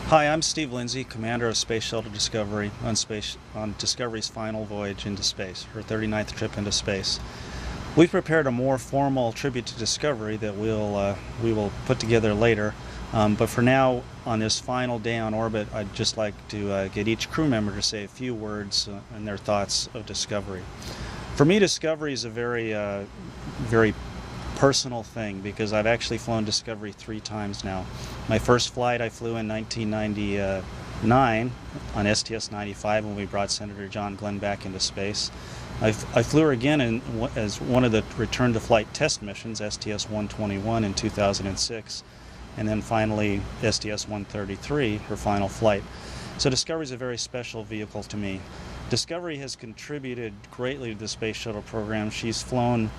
Hi, I'm Steve Lindsay, commander of Space Shuttle Discovery on Discovery's final voyage into space, her 39th trip into space. We've prepared a more formal tribute to Discovery that we will put together later. But for now, on this final day on orbit, I'd just like to get each crew member to say a few words and their thoughts of Discovery. For me, Discovery is a very personal thing because I've actually flown Discovery 3 times now. My first flight I flew in 1999 on STS-133 when we brought Senator John Glenn back into space. I flew her again as one of the return to flight test missions, STS-121 in 2006, and then finally STS-133, her final flight. So Discovery is a very special vehicle to me. Discovery has contributed greatly to the Space Shuttle program. She's flown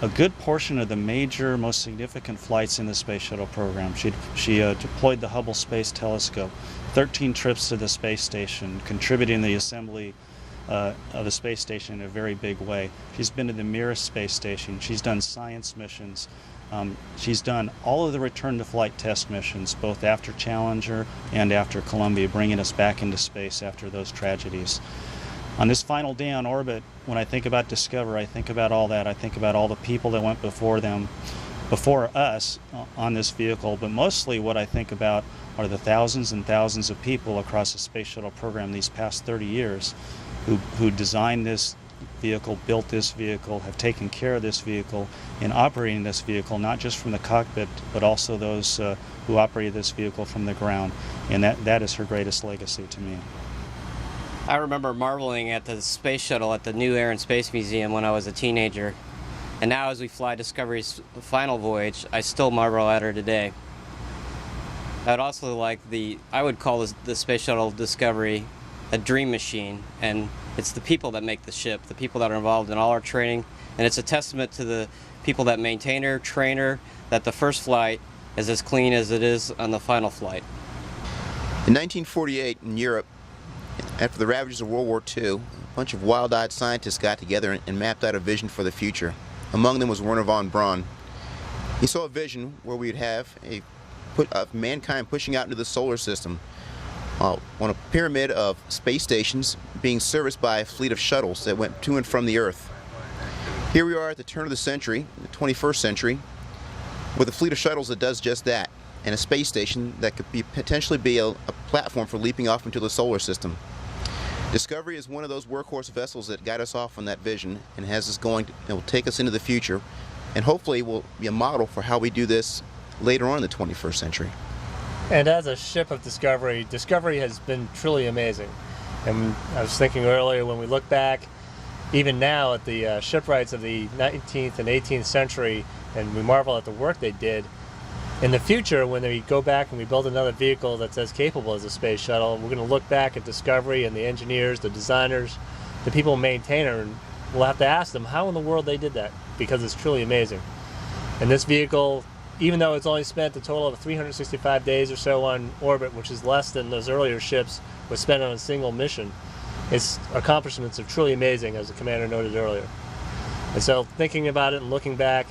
a good portion of the major, most significant flights in the Space Shuttle program. She deployed the Hubble Space Telescope, 13 trips to the space station, contributing to the assembly of the space station in a very big way. She's been to the Mir space station. She's done science missions. She's done all of the return to flight test missions, both after Challenger and after Columbia, bringing us back into space after those tragedies. On this final day on orbit, when I think about Discovery, I think about all that. I think about all the people that went before us on this vehicle, but mostly what I think about are the thousands and thousands of people across the Space Shuttle program these past 30 years who designed this vehicle, built this vehicle, have taken care of this vehicle, and operating this vehicle, not just from the cockpit, but also those who operated this vehicle from the ground. And that is her greatest legacy to me. I remember marveling at the space shuttle at the New Air and Space Museum when I was a teenager. And now as we fly Discovery's final voyage, I still marvel at her today. I would also I would call the Space Shuttle Discovery a dream machine. And it's the people that make the ship, the people that are involved in all our training. And it's a testament to the people that maintain her, train her, that the first flight is as clean as it is on the final flight. In 1948 in Europe, after the ravages of World War II, a bunch of wild-eyed scientists got together and mapped out a vision for the future. Among them was Wernher von Braun. He saw a vision where we would have mankind pushing out into the solar system on a pyramid of space stations being serviced by a fleet of shuttles that went to and from the Earth. Here we are at the turn of the century, the 21st century, with a fleet of shuttles that does just that, and a space station that could potentially be a platform for leaping off into the solar system. Discovery is one of those workhorse vessels that got us off on that vision and has us going, it will take us into the future, and hopefully will be a model for how we do this later on in the 21st century. And as a ship of Discovery, Discovery has been truly amazing. And I was thinking earlier, when we look back, even now at the shipwrights of the 19th and 18th century, and we marvel at the work they did, in the future, when we go back and we build another vehicle that's as capable as a space shuttle, we're going to look back at Discovery and the engineers, the designers, the people who maintain her, and we'll have to ask them how in the world they did that, because it's truly amazing. And this vehicle, even though it's only spent a total of 365 days or so on orbit, which is less than those earlier ships was spent on a single mission, its accomplishments are truly amazing, as the commander noted earlier. And so thinking about it and looking back,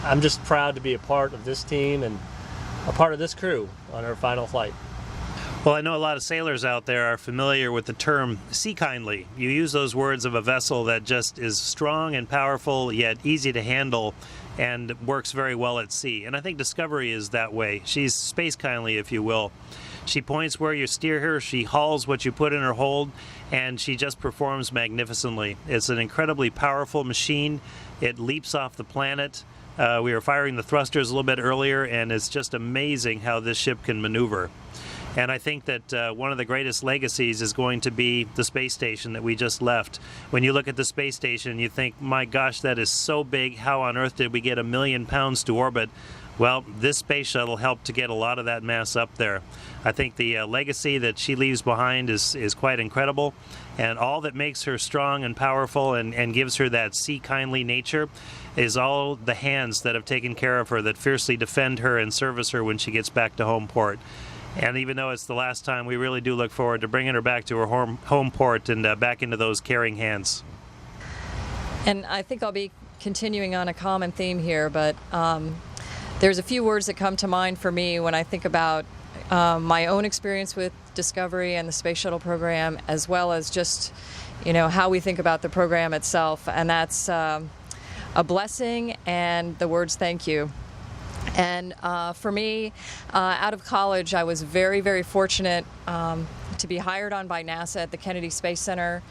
I'm just proud to be a part of this team and a part of this crew on our final flight. Well, I know a lot of sailors out there are familiar with the term sea kindly. You use those words of a vessel that just is strong and powerful, yet easy to handle, and works very well at sea. And I think Discovery is that way. She's space kindly, if you will. She points where you steer her, she hauls what you put in her hold, and she just performs magnificently. It's an incredibly powerful machine. It leaps off the planet. We were firing the thrusters a little bit earlier, and it's just amazing how this ship can maneuver. And I think that one of the greatest legacies is going to be the space station that we just left. When you look at the space station, you think, my gosh, that is so big. How on earth did we get 1 million pounds to orbit? Well, this space shuttle helped to get a lot of that mass up there. I think the legacy that she leaves behind is quite incredible. And all that makes her strong and powerful and gives her that sea-kindly nature is all the hands that have taken care of her, that fiercely defend her and service her when she gets back to home port. And even though it's the last time, we really do look forward to bringing her back to her home port and back into those caring hands. And I think I'll be continuing on a common theme here, but there's a few words that come to mind for me when I think about my own experience with Discovery and the Space Shuttle program, as well as just, you know, how we think about the program itself. And that's a blessing, and the words thank you. And for me, out of college, I was very, very fortunate to be hired on by NASA at the Kennedy Space Center.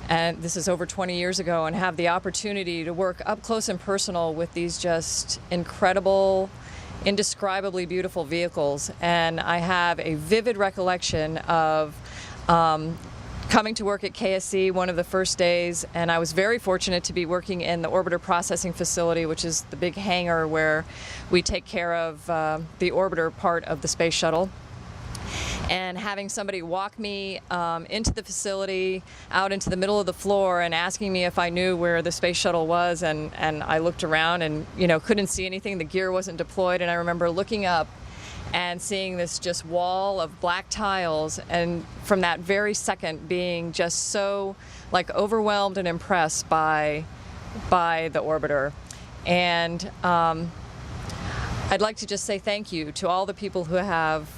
And this is over 20 years ago, and have the opportunity to work up close and personal with these just incredible, indescribably beautiful vehicles. And I have a vivid recollection of coming to work at KSC one of the first days, and I was very fortunate to be working in the orbiter processing facility, which is the big hangar where we take care of the orbiter part of the space shuttle. And having somebody walk me into the facility, out into the middle of the floor, and asking me if I knew where the space shuttle was, and I looked around and, you know, couldn't see anything. The gear wasn't deployed, and I remember looking up and seeing this just wall of black tiles, and from that very second being just so like overwhelmed and impressed by the orbiter. And I'd like to just say thank you to all the people who have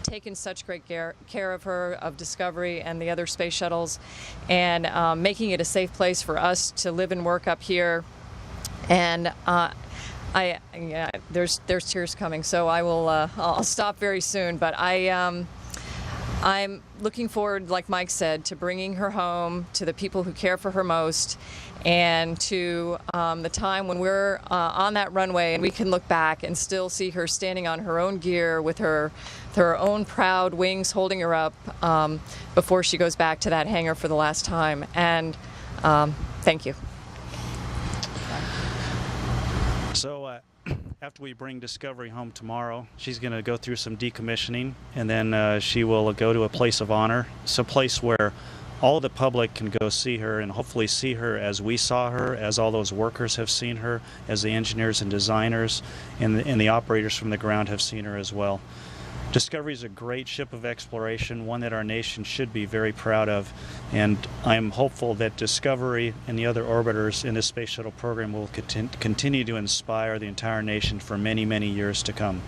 taken such great care of her, of Discovery and the other space shuttles, and making it a safe place for us to live and work up here. And there's tears coming, so I will I'll stop very soon. But I'm looking forward, like Mike said, to bringing her home to the people who care for her most, and to the time when we're on that runway and we can look back and still see her standing on her own gear with her own proud wings holding her up before she goes back to that hangar for the last time. And thank you. So after we bring Discovery home tomorrow, she's going to go through some decommissioning, and then she will go to a place of honor. It's a place where all the public can go see her, and hopefully see her as we saw her, as all those workers have seen her, as the engineers and designers and the operators from the ground have seen her as well. Discovery is a great ship of exploration, one that our nation should be very proud of, and I'm hopeful that Discovery and the other orbiters in this space shuttle program will continue to inspire the entire nation for many, many years to come.